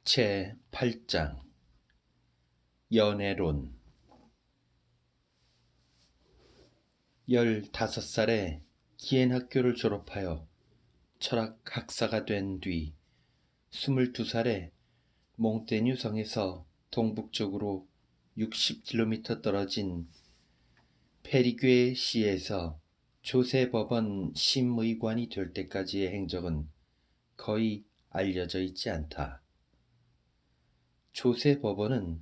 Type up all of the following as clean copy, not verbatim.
제8장 연애론. 15살에 기엔 학교를 졸업하여 철학 학사가 된 뒤 22살에 몽테뉴 성에서 동북쪽으로 60km 떨어진 페리괴 시에서 조세 법원 심의관이 될 때까지의 행적은 거의 알려져 있지 않다. 조세 법원은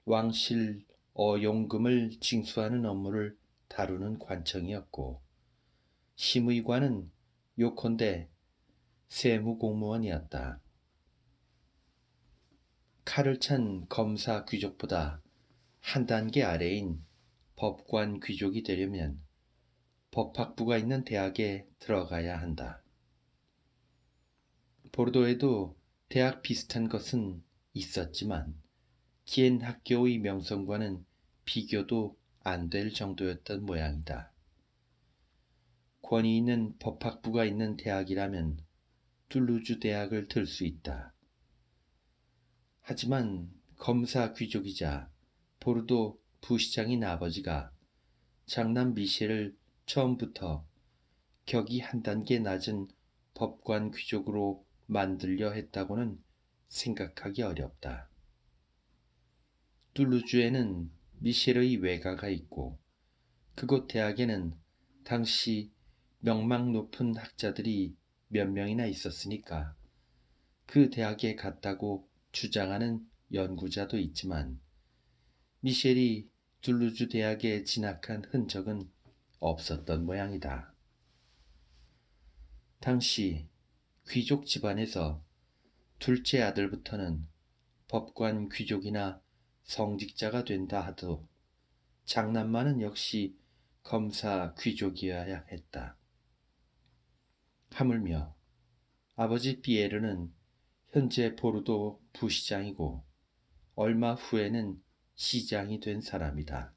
왕실 어용금을 징수하는 업무를 다루는 관청이었고, 심의관은 요컨대 세무공무원이었다. 칼을 찬 검사 귀족보다 한 단계 아래인 법관 귀족이 되려면 법학부가 있는 대학에 들어가야 한다. 보르도에도 대학 비슷한 것은 있었지만 기엔 학교의 명성과는 비교도 안 될 정도였던 모양이다. 권위 있는 법학부가 있는 대학이라면 툴루즈 대학을 들 수 있다. 하지만 검사 귀족이자 보르도 부시장인 아버지가 장남 미셸을 처음부터 격이 한 단계 낮은 법관 귀족으로 만들려 했다고는 생각하기 어렵다. 툴루즈에는 미셸의 외가가 있고 그곳 대학에는 당시 명망 높은 학자들이 몇 명이나 있었으니까 그 대학에 갔다고 주장하는 연구자도 있지만 미셸이 툴루즈 대학에 진학한 흔적은 없었던 모양이다. 당시 귀족 집안에서 둘째 아들부터는 법관 귀족이나 성직자가 된다 하도 장남만은 역시 검사 귀족이어야 했다. 하물며 아버지 피에르는 현재 보르도 부시장이고 얼마 후에는 시장이 된 사람이다.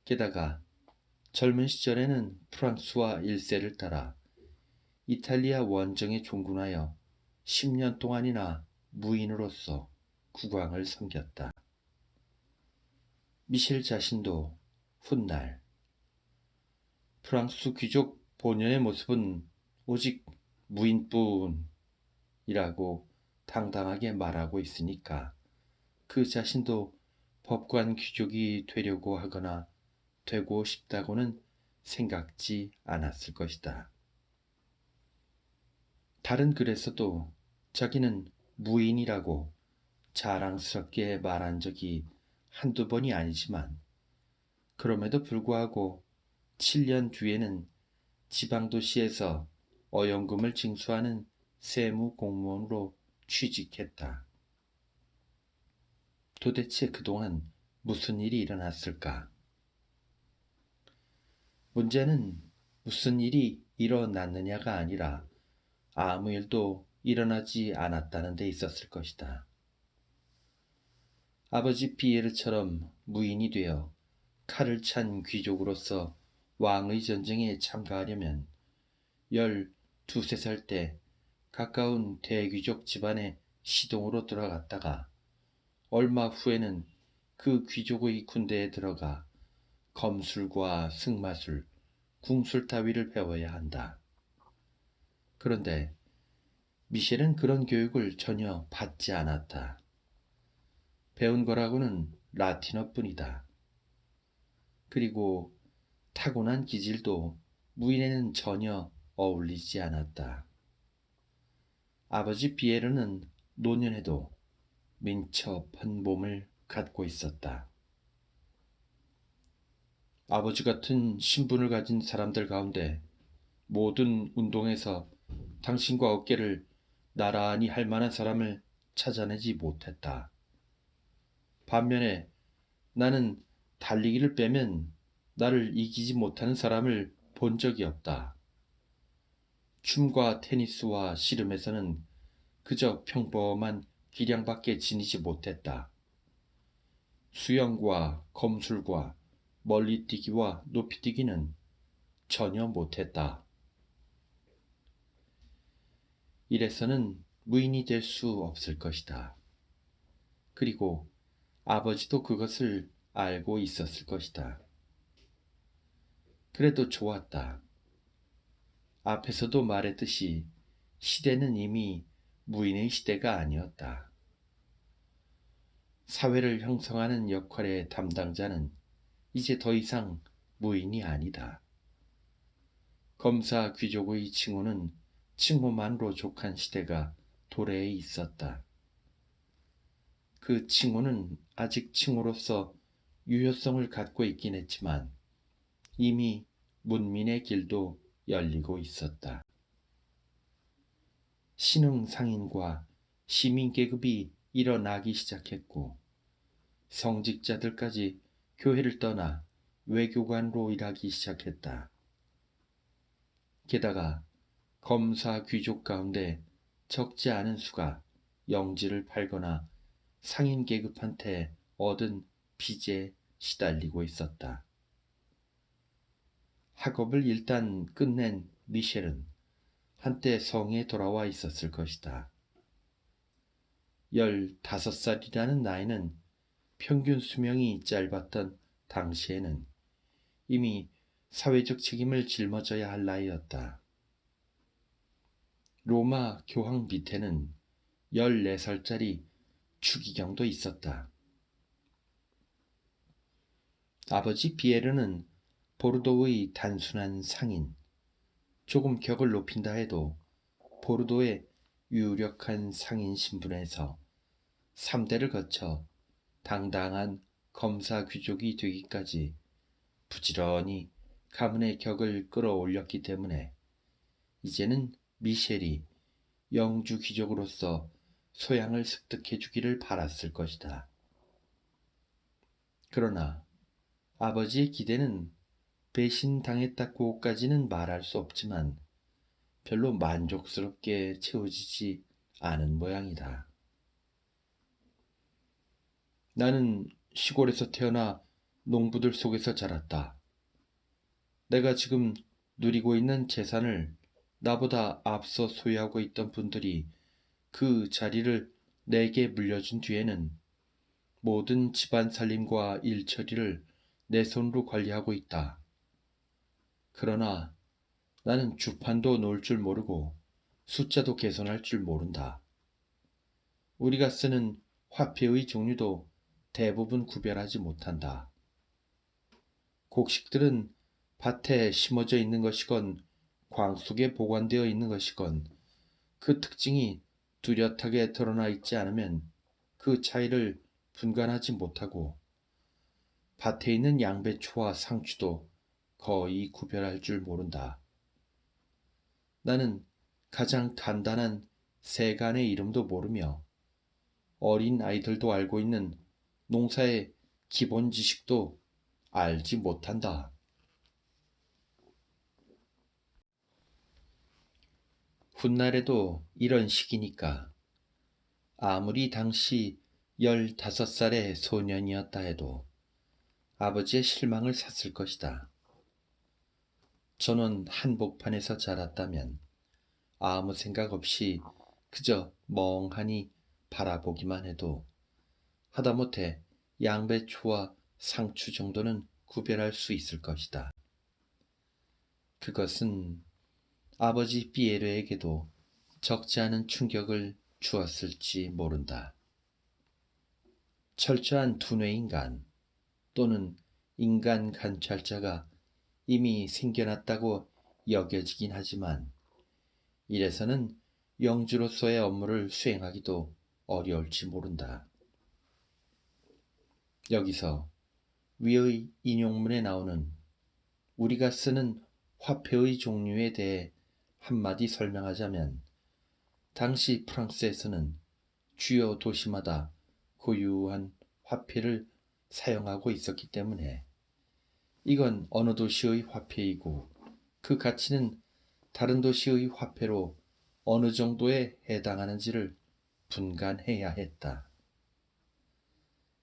게다가 젊은 시절에는 프랑스와 1세를 따라 이탈리아 원정에 종군하여 10년 동안이나 무인으로서 국왕을 섬겼다. 미셸 자신도 훗날 프랑스 귀족 본연의 모습은 오직 무인뿐이라고 당당하게 말하고 있으니까 그 자신도 법관 귀족이 되려고 하거나 되고 싶다고는 생각지 않았을 것이다. 다른 글에서도 자기는 무인이라고 자랑스럽게 말한 적이 한두 번이 아니지만 그럼에도 불구하고 7년 뒤에는 지방도시에서 어용금을 징수하는 세무공무원으로 취직했다. 도대체 그동안 무슨 일이 일어났을까? 문제는 무슨 일이 일어났느냐가 아니라 아무 일도 일어나지 않았다는 데 있었을 것이다. 아버지 피에르처럼 무인이 되어 칼을 찬 귀족으로서 왕의 전쟁에 참가하려면 12~13살 때 가까운 대귀족 집안의 시동으로 들어갔다가 얼마 후에는 그 귀족의 군대에 들어가 검술과 승마술, 궁술 따위를 배워야 한다. 그런데 미셸은 그런 교육을 전혀 받지 않았다. 배운 거라고는 라틴어뿐이다. 그리고 타고난 기질도 무인에는 전혀 어울리지 않았다. 아버지 피에르는 노년에도 민첩한 몸을 갖고 있었다. 아버지 같은 신분을 가진 사람들 가운데 모든 운동에서 당신과 어깨를 나란히 할 만한 사람을 찾아내지 못했다. 반면에 나는 달리기를 빼면 나를 이기지 못하는 사람을 본 적이 없다. 춤과 테니스와 씨름에서는 그저 평범한 기량밖에 지니지 못했다. 수영과 검술과 멀리뛰기와 높이뛰기는 전혀 못했다. 이래서는 무인이 될 수 없을 것이다. 그리고 아버지도 그것을 알고 있었을 것이다. 그래도 좋았다. 앞에서도 말했듯이 시대는 이미 무인의 시대가 아니었다. 사회를 형성하는 역할의 담당자는 이제 더 이상 무인이 아니다. 검사 귀족의 칭호는 칭호만으로 족한 시대가 도래해 있었다. 그 칭호는 아직 칭호로서 유효성을 갖고 있긴 했지만 이미 문민의 길도 열리고 있었다. 신흥 상인과 시민 계급이 일어나기 시작했고 성직자들까지 교회를 떠나 외교관으로 일하기 시작했다. 게다가 검사 귀족 가운데 적지 않은 수가 영지를 팔거나 상인 계급한테 얻은 빚에 시달리고 있었다. 학업을 일단 끝낸 미셸은 한때 성에 돌아와 있었을 것이다. 15살이라는 나이는 평균 수명이 짧았던 당시에는 이미 사회적 책임을 짊어져야 할 나이였다. 로마 교황 밑에는 14살짜리 추기경도 있었다. 아버지 비에르는 보르도의 단순한 상인, 조금 격을 높인다 해도 보르도의 유력한 상인 신분에서 3대를 거쳐 당당한 검사 귀족이 되기까지 부지런히 가문의 격을 끌어올렸기 때문에 이제는 미셸이 영주 귀족으로서 소양을 습득해 주기를 바랐을 것이다. 그러나 아버지의 기대는 배신당했다고까지는 말할 수 없지만 별로 만족스럽게 채워지지 않은 모양이다. 나는 시골에서 태어나 농부들 속에서 자랐다. 내가 지금 누리고 있는 재산을 나보다 앞서 소유하고 있던 분들이 그 자리를 내게 물려준 뒤에는 모든 집안 살림과 일처리를 내 손으로 관리하고 있다. 그러나 나는 주판도 놓을 줄 모르고 숫자도 개선할 줄 모른다. 우리가 쓰는 화폐의 종류도 대부분 구별하지 못한다. 곡식들은 밭에 심어져 있는 것이건 광 속에 보관되어 있는 것이건 그 특징이 뚜렷하게 드러나 있지 않으면 그 차이를 분간하지 못하고 밭에 있는 양배추와 상추도 거의 구별할 줄 모른다. 나는 가장 간단한 세간의 이름도 모르며 어린 아이들도 알고 있는 농사의 기본 지식도 알지 못한다. 훗날에도 이런 시기니까 아무리 당시 15살의 소년이었다 해도 아버지의 실망을 샀을 것이다. 저는 한복판에서 자랐다면 아무 생각 없이 그저 멍하니 바라보기만 해도 하다못해 양배추와 상추 정도는 구별할 수 있을 것이다. 그것은 아버지 피에르에게도 적지 않은 충격을 주었을지 모른다. 철저한 두뇌인간 또는 인간 관찰자가 이미 생겨났다고 여겨지긴 하지만 이래서는 영주로서의 업무를 수행하기도 어려울지 모른다. 여기서 위의 인용문에 나오는 우리가 쓰는 화폐의 종류에 대해 한마디 설명하자면, 당시 프랑스에서는 주요 도시마다 고유한 화폐를 사용하고 있었기 때문에 이건 어느 도시의 화폐이고 그 가치는 다른 도시의 화폐로 어느 정도에 해당하는지를 분간해야 했다.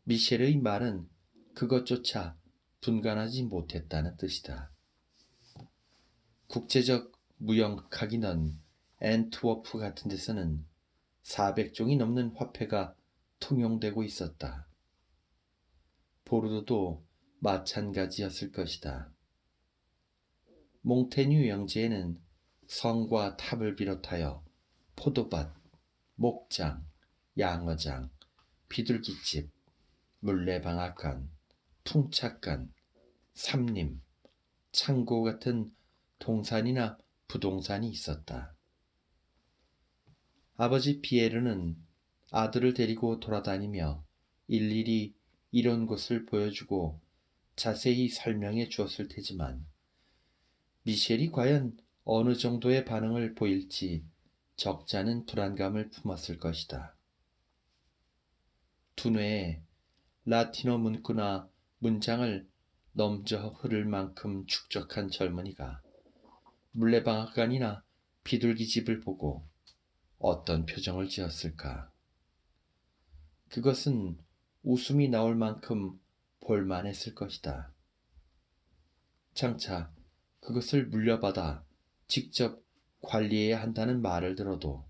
미셸의 말은 그것조차 분간하지 못했다는 뜻이다. 국제적 무역학인원 앤트워프 같은 데서는 400종이 넘는 화폐가 통용되고 있었다. 보르도도 마찬가지였을 것이다. 몽테뉴 영지에는 성과 탑을 비롯하여 포도밭, 목장, 양어장, 비둘기집, 물레방앗간, 풍착간, 삼림, 창고 같은 동산이나 부동산이 있었다. 아버지 피에르는 아들을 데리고 돌아다니며 일일이 이런 곳을 보여주고 자세히 설명해 주었을 테지만 미셸이 과연 어느 정도의 반응을 보일지 적지 않은 불안감을 품었을 것이다. 두뇌에 라틴어 문구나 문장을 넘저 흐를 만큼 축적한 젊은이가 물레방앗간이나 비둘기집을 보고 어떤 표정을 지었을까? 그것은 웃음이 나올 만큼 볼만했을 것이다. 장차 그것을 물려받아 직접 관리해야 한다는 말을 들어도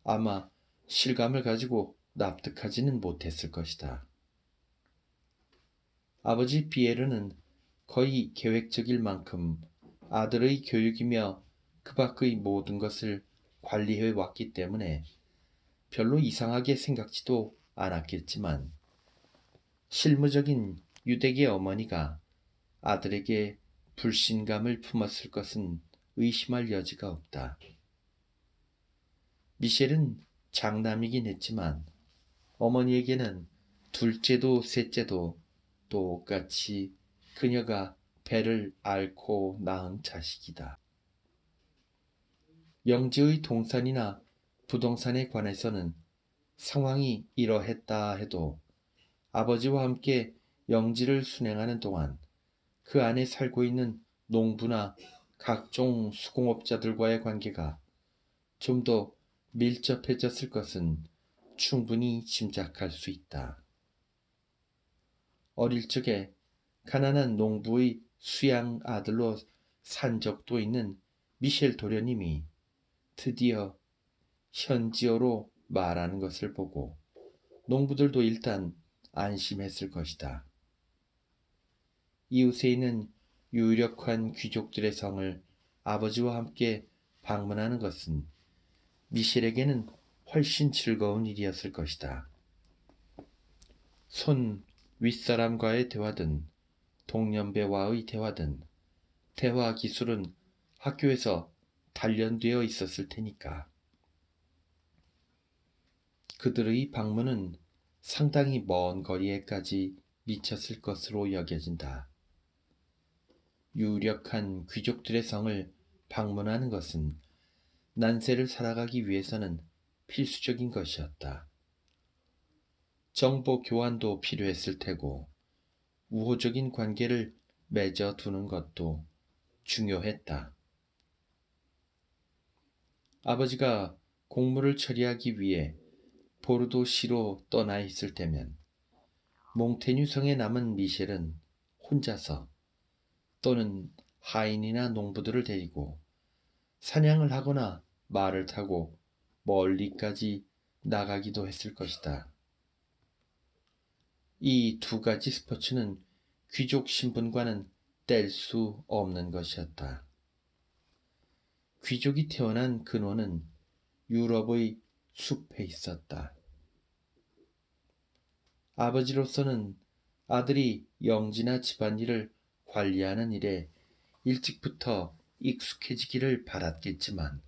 아마 실감을 가지고 납득하지는 못했을 것이다. 아버지 비에르는 거의 계획적일 만큼 아들의 교육이며 그 밖의 모든 것을 관리해 왔기 때문에 별로 이상하게 생각지도 않았겠지만 실무적인 유대계 어머니가 아들에게 불신감을 품었을 것은 의심할 여지가 없다. 미셸은 장남이긴 했지만 어머니에게는 둘째도 셋째도 똑같이 그녀가 배를 앓고 낳은 자식이다. 영지의 동산이나 부동산에 관해서는 상황이 이러했다 해도 아버지와 함께 영지를 순행하는 동안 그 안에 살고 있는 농부나 각종 수공업자들과의 관계가 좀 더 밀접해졌을 것은 충분히 짐작할 수 있다. 어릴 적에 가난한 농부의 수양 아들로 산 적도 있는 미셸 도련님이 드디어 현지어로 말하는 것을 보고 농부들도 일단 안심했을 것이다. 이웃에 있는 유력한 귀족들의 성을 아버지와 함께 방문하는 것은 미셸에게는 훨씬 즐거운 일이었을 것이다. 손 윗사람과의 대화든 동년배와의 대화든 대화 기술은 학교에서 단련되어 있었을 테니까. 그들의 방문은 상당히 먼 거리에까지 미쳤을 것으로 여겨진다. 유력한 귀족들의 성을 방문하는 것은 난세를 살아가기 위해서는 필수적인 것이었다. 정보 교환도 필요했을 테고 우호적인 관계를 맺어두는 것도 중요했다. 아버지가 공무를 처리하기 위해 보르도시로 떠나 있을 때면 몽테뉴 성에 남은 미셸은 혼자서 또는 하인이나 농부들을 데리고 사냥을 하거나 말을 타고 멀리까지 나가기도 했을 것이다. 이 두 가지 스포츠는 귀족 신분과는 뗄 수 없는 것이었다. 귀족이 태어난 근원은 유럽의 숲에 있었다. 아버지로서는 아들이 영지나 집안일을 관리하는 일에 일찍부터 익숙해지기를 바랐겠지만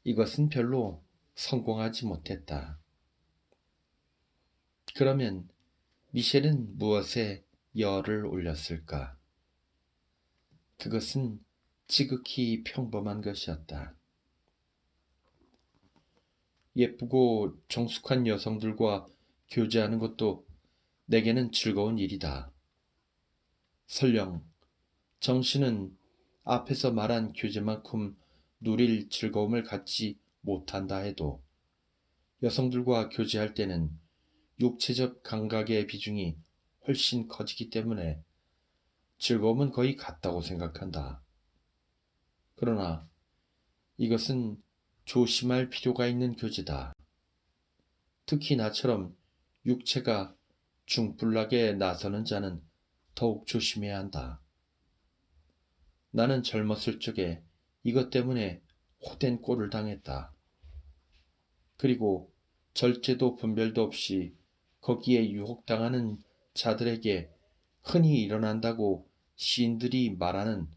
이것은 별로 성공하지 못했다. 그러면 미셸은 무엇에 열을 올렸을까? 그것은 지극히 평범한 것이었다. 예쁘고 정숙한 여성들과 교제하는 것도 내게는 즐거운 일이다. 설령 정신은 앞에서 말한 교제만큼 누릴 즐거움을 갖지 못한다 해도 여성들과 교제할 때는 육체적 감각의 비중이 훨씬 커지기 때문에 즐거움은 거의 같다고 생각한다. 그러나 이것은 조심할 필요가 있는 교제다. 특히 나처럼 육체가 중불나게 나서는 자는 더욱 조심해야 한다. 나는 젊었을 적에 이것 때문에 호된 꼴을 당했다. 그리고 절제도 분별도 없이 거기에 유혹당하는 자들에게 흔히 일어난다고 시인들이 말하는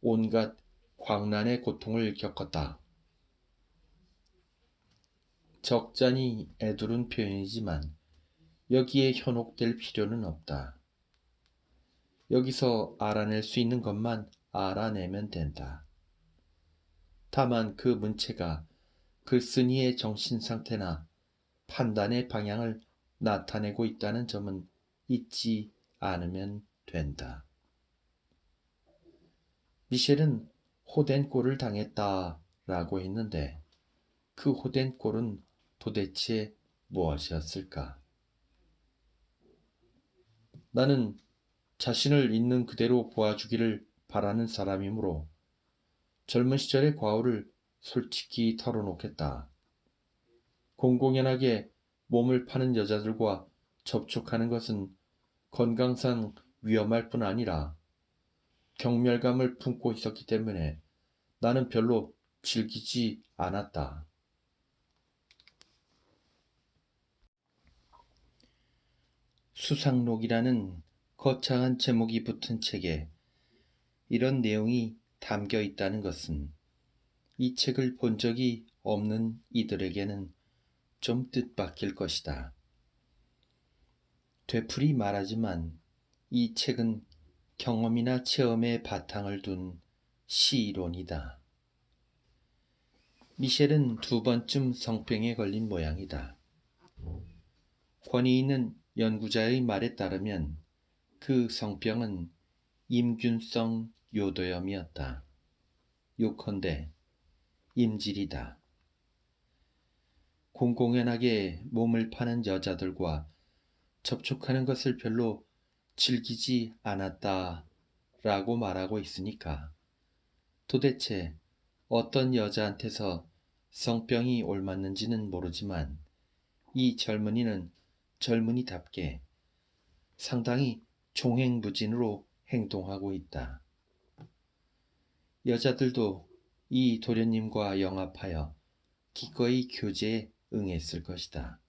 온갖 광란의 고통을 겪었다. 적잖이 애두른 표현이지만 여기에 현혹될 필요는 없다. 여기서 알아낼 수 있는 것만 알아내면 된다. 다만 그 문체가 글쓴이의 정신상태나 판단의 방향을 나타내고 있다는 점은 잊지 않으면 된다. 미셸은 호된 꼴을 당했다라고 했는데 그 호된 꼴은 도대체 무엇이었을까? 나는 자신을 있는 그대로 보아주기를 바라는 사람이므로 젊은 시절의 과오를 솔직히 털어놓겠다. 공공연하게 몸을 파는 여자들과 접촉하는 것은 건강상 위험할 뿐 아니라 경멸감을 품고 있었기 때문에 나는 별로 즐기지 않았다. 수상록이라는 거창한 제목이 붙은 책에 이런 내용이 담겨 있다는 것은 이 책을 본 적이 없는 이들에게는 좀 뜻밖일 것이다. 되풀이 말하지만 이 책은 경험이나 체험에 바탕을 둔 시이론이다. 미셸은 2번쯤 성병에 걸린 모양이다. 권위 있는 연구자의 말에 따르면 그 성병은 임균성 요도염이었다. 요컨대 임질이다. 공공연하게 몸을 파는 여자들과 접촉하는 것을 별로 즐기지 않았다 라고 말하고 있으니까 도대체 어떤 여자한테서 성병이 옮았는지는 모르지만 이 젊은이는 젊은이답게 상당히 종횡무진으로 행동하고 있다. 여자들도 이 도련님과 영합하여 기꺼이 교제에 응했을 것이다.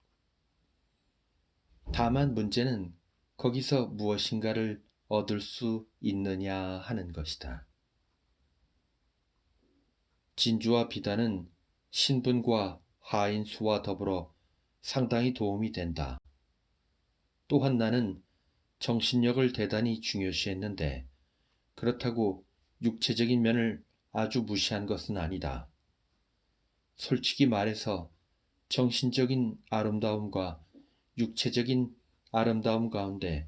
다만 문제는 거기서 무엇인가를 얻을 수 있느냐 하는 것이다. 진주와 비단은 신분과 하인수와 더불어 상당히 도움이 된다. 또한 나는 정신력을 대단히 중요시했는데 그렇다고 육체적인 면을 아주 무시한 것은 아니다. 솔직히 말해서 정신적인 아름다움과 육체적인 아름다움 가운데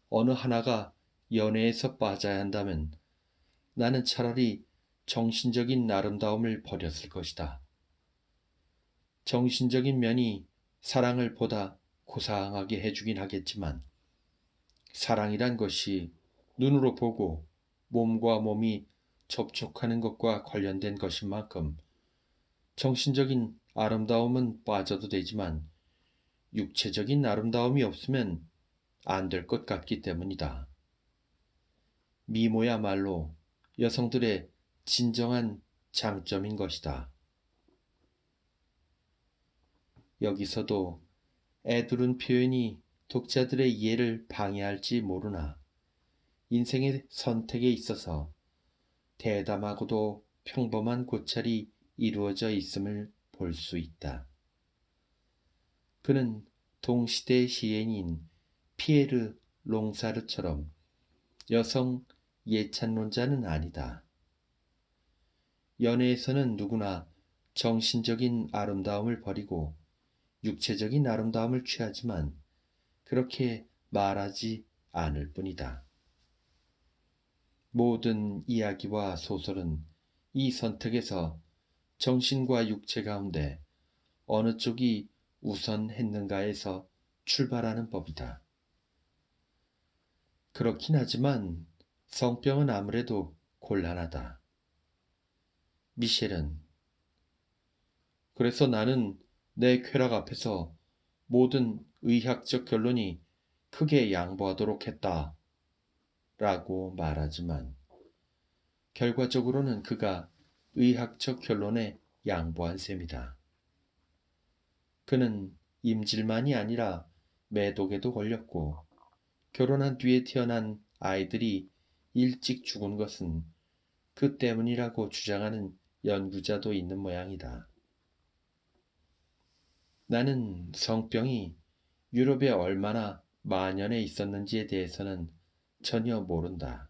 어느 하나가 연애에서 빠져야 한다면 나는 차라리 정신적인 아름다움을 버렸을 것이다. 정신적인 면이 사랑을 보다 고상하게 해주긴 하겠지만 사랑이란 것이 눈으로 보고 몸과 몸이 접촉하는 것과 관련된 것인 만큼 정신적인 아름다움은 빠져도 되지만 육체적인 아름다움이 없으면 안 될 것 같기 때문이다. 미모야말로 여성들의 진정한 장점인 것이다. 여기서도 애두른 표현이 독자들의 이해를 방해할지 모르나 인생의 선택에 있어서 대담하고도 평범한 고찰이 이루어져 있음을 볼 수 있다. 그는 동시대 시인인 피에르 롱사르처럼 여성 예찬론자는 아니다. 연애에서는 누구나 정신적인 아름다움을 버리고 육체적인 아름다움을 취하지만 그렇게 말하지 않을 뿐이다. 모든 이야기와 소설은 이 선택에서 정신과 육체 가운데 어느 쪽이 우선했는가에서 출발하는 법이다. 그렇긴 하지만 성병은 아무래도 곤란하다. 미셸은 그래서 나는 내 쾌락 앞에서 모든 의학적 결론이 크게 양보하도록 했다. 라고 말하지만 결과적으로는 그가 의학적 결론에 양보한 셈이다. 그는 임질만이 아니라 매독에도 걸렸고 결혼한 뒤에 태어난 아이들이 일찍 죽은 것은 그 때문이라고 주장하는 연구자도 있는 모양이다. 나는 성병이 유럽에 얼마나 만연해 있었는지에 대해서는 전혀 모른다.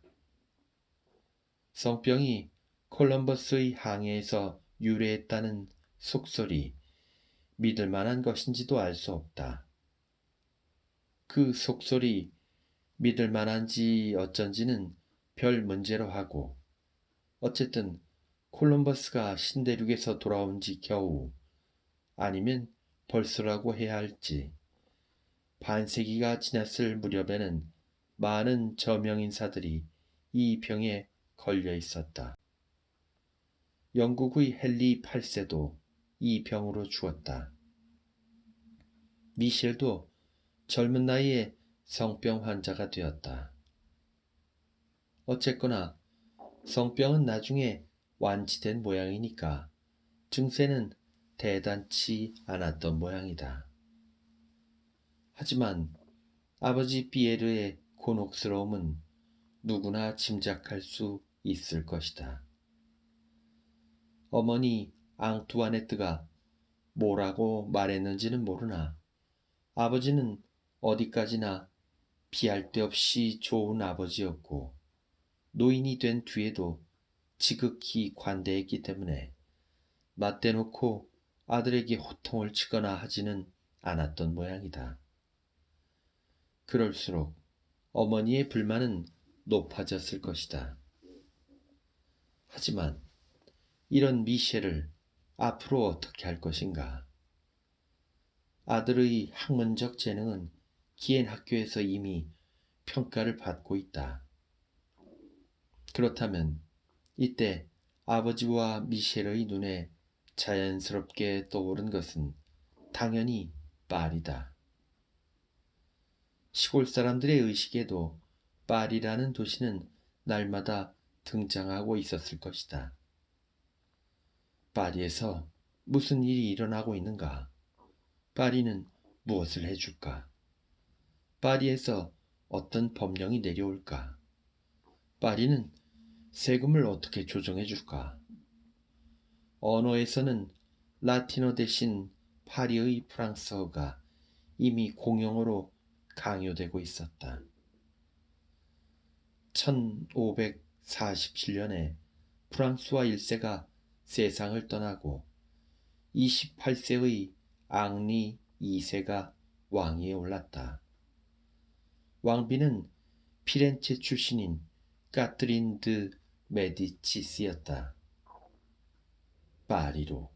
성병이 콜럼버스의 항해에서 유래했다는 속설이 믿을 만한 것인지도 알 수 없다. 그 속설이 믿을 만한지 어쩐지는 별 문제로 하고 어쨌든 콜럼버스가 신대륙에서 돌아온 지 겨우 아니면 벌써라고 해야 할지 반세기가 지났을 무렵에는 많은 저명인사들이 이 병에 걸려 있었다. 영국의 헨리 8세도 이 병으로 죽었다. 미셸도 젊은 나이에 성병 환자가 되었다. 어쨌거나 성병은 나중에 완치된 모양이니까 증세는 대단치 않았던 모양이다. 하지만 아버지 피에르의 곤혹스러움은 누구나 짐작할 수 있을 것이다. 어머니 앙투아네트가 뭐라고 말했는지는 모르나 아버지는 어디까지나 비할 데 없이 좋은 아버지였고 노인이 된 뒤에도 지극히 관대했기 때문에 맞대놓고 아들에게 호통을 치거나 하지는 않았던 모양이다. 그럴수록 어머니의 불만은 높아졌을 것이다. 하지만 이런 미셸을 앞으로 어떻게 할 것인가? 아들의 학문적 재능은 기엔 학교에서 이미 평가를 받고 있다. 그렇다면 이때 아버지와 미셸의 눈에 자연스럽게 떠오른 것은 당연히 파리다. 시골 사람들의 의식에도 파리라는 도시는 날마다 등장하고 있었을 것이다. 파리에서 무슨 일이 일어나고 있는가? 파리는 무엇을 해줄까? 파리에서 어떤 법령이 내려올까? 파리는 세금을 어떻게 조정해 줄까? 언어에서는 라틴어 대신 파리의 프랑스어가 이미 공용어로 강요되고 있었다. 1547년에 프랑스와 1세가 세상을 떠나고 28세의 앙리 2세가 왕위에 올랐다. 왕비는 피렌체 출신인 까트린 드 메디치스였다. 파리로